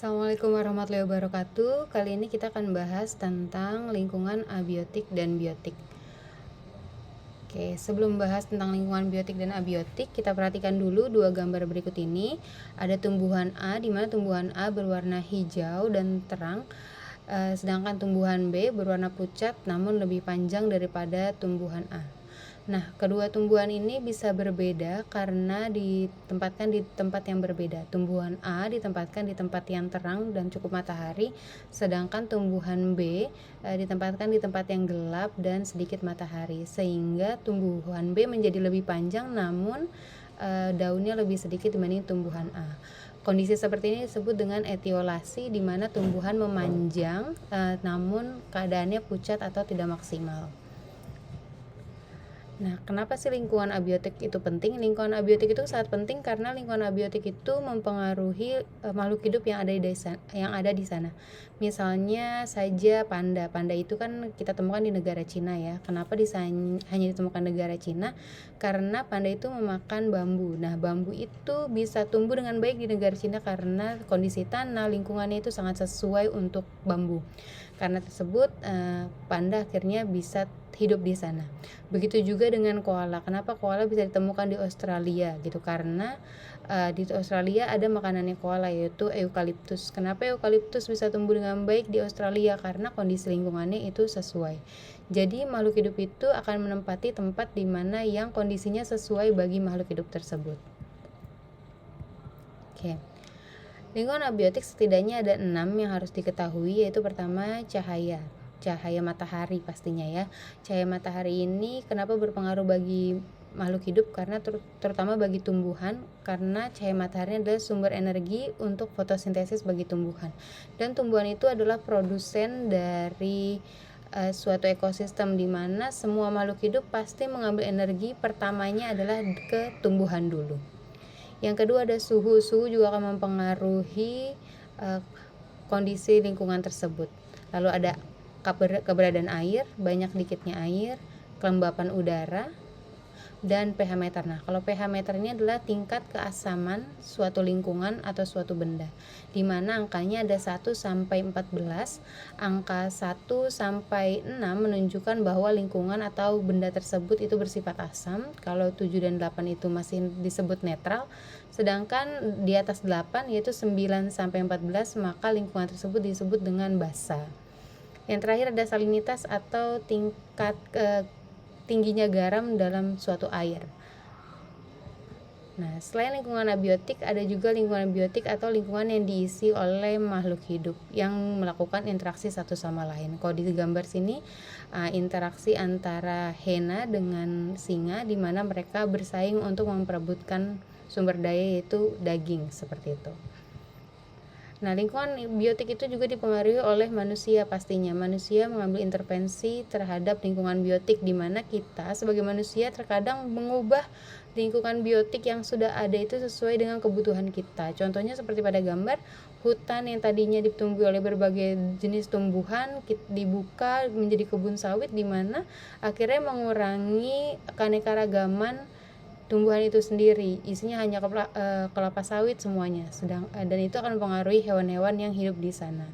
Assalamualaikum warahmatullahi wabarakatuh. Kali ini kita akan bahas tentang lingkungan abiotik dan biotik. Oke, sebelum bahas tentang lingkungan biotik dan abiotik, kita perhatikan dulu dua gambar berikut ini. Ada tumbuhan A, di mana tumbuhan A berwarna hijau dan terang, sedangkan tumbuhan B berwarna pucat namun lebih panjang daripada tumbuhan A. Nah, kedua tumbuhan ini bisa berbeda karena ditempatkan di tempat yang berbeda. Tumbuhan A ditempatkan di tempat yang terang dan cukup matahari, sedangkan tumbuhan B ditempatkan di tempat yang gelap dan sedikit matahari, sehingga tumbuhan B menjadi lebih panjang namun daunnya lebih sedikit dibanding tumbuhan A. Kondisi seperti ini disebut dengan etiolasi, di mana tumbuhan memanjang namun keadaannya pucat atau tidak maksimal. Nah, kenapa sih lingkungan abiotik itu penting? Lingkungan abiotik itu sangat penting karena lingkungan abiotik itu mempengaruhi makhluk hidup yang ada di sana. Misalnya saja panda. Panda itu kan kita temukan di negara Cina ya. Kenapa hanya ditemukan negara Cina? Karena panda itu memakan bambu. Nah, bambu itu bisa tumbuh dengan baik di negara Cina karena kondisi tanah, lingkungannya itu sangat sesuai untuk bambu. Karena tersebut panda akhirnya bisa hidup di sana. Begitu juga dengan koala. Kenapa koala bisa ditemukan di Australia gitu? Karena di Australia ada makanannya koala, yaitu eukaliptus. Kenapa eukaliptus bisa tumbuh dengan baik di Australia? Karena kondisi lingkungannya itu sesuai. Jadi makhluk hidup itu akan menempati tempat di mana yang kondisinya sesuai bagi makhluk hidup tersebut. Oke. Lingkungan abiotik setidaknya ada 6 yang harus diketahui, yaitu pertama cahaya matahari pastinya ya. Cahaya matahari ini kenapa berpengaruh bagi makhluk hidup? Karena terutama bagi tumbuhan, karena cahaya matahari adalah sumber energi untuk fotosintesis bagi tumbuhan, dan tumbuhan itu adalah produsen dari suatu ekosistem di mana semua makhluk hidup pasti mengambil energi pertamanya adalah ke tumbuhan dulu. Yang kedua ada suhu juga akan mempengaruhi kondisi lingkungan tersebut. Lalu ada keberadaan air, banyak dikitnya air, kelembapan udara, dan pH meter. Nah, kalau pH meter ini adalah tingkat keasaman suatu lingkungan atau suatu benda, di mana angkanya ada 1 sampai 14. Angka 1 sampai 6 menunjukkan bahwa lingkungan atau benda tersebut itu bersifat asam. Kalau 7 dan 8 itu masih disebut netral. Sedangkan di atas 8 yaitu 9 sampai 14 maka lingkungan tersebut disebut dengan basa. Yang terakhir ada salinitas atau tingkat tingginya garam dalam suatu air. Nah, selain lingkungan abiotik, ada juga lingkungan biotik atau lingkungan yang diisi oleh makhluk hidup yang melakukan interaksi satu sama lain. Kalau di gambar sini interaksi antara hena dengan singa, di mana mereka bersaing untuk memperebutkan sumber daya, yaitu daging, seperti itu. Nah, lingkungan biotik itu juga dipengaruhi oleh manusia pastinya. Manusia mengambil intervensi terhadap lingkungan biotik, di mana kita sebagai manusia terkadang mengubah lingkungan biotik yang sudah ada itu sesuai dengan kebutuhan kita. Contohnya seperti pada gambar, hutan yang tadinya ditumbuhi oleh berbagai jenis tumbuhan dibuka menjadi kebun sawit, di mana akhirnya mengurangi keanekaragaman tumbuhan itu sendiri, isinya hanya kelapa sawit semuanya, dan itu akan mempengaruhi hewan-hewan yang hidup di sana.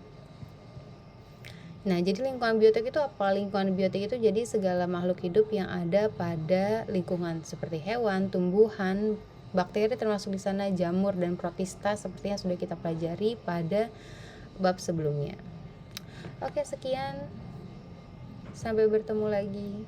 Nah, jadi lingkungan biotik itu apa? Lingkungan biotik itu jadi segala makhluk hidup yang ada pada lingkungan, seperti hewan, tumbuhan, bakteri termasuk di sana, jamur dan protista seperti yang sudah kita pelajari pada bab sebelumnya. Oke, sekian. Sampai bertemu lagi.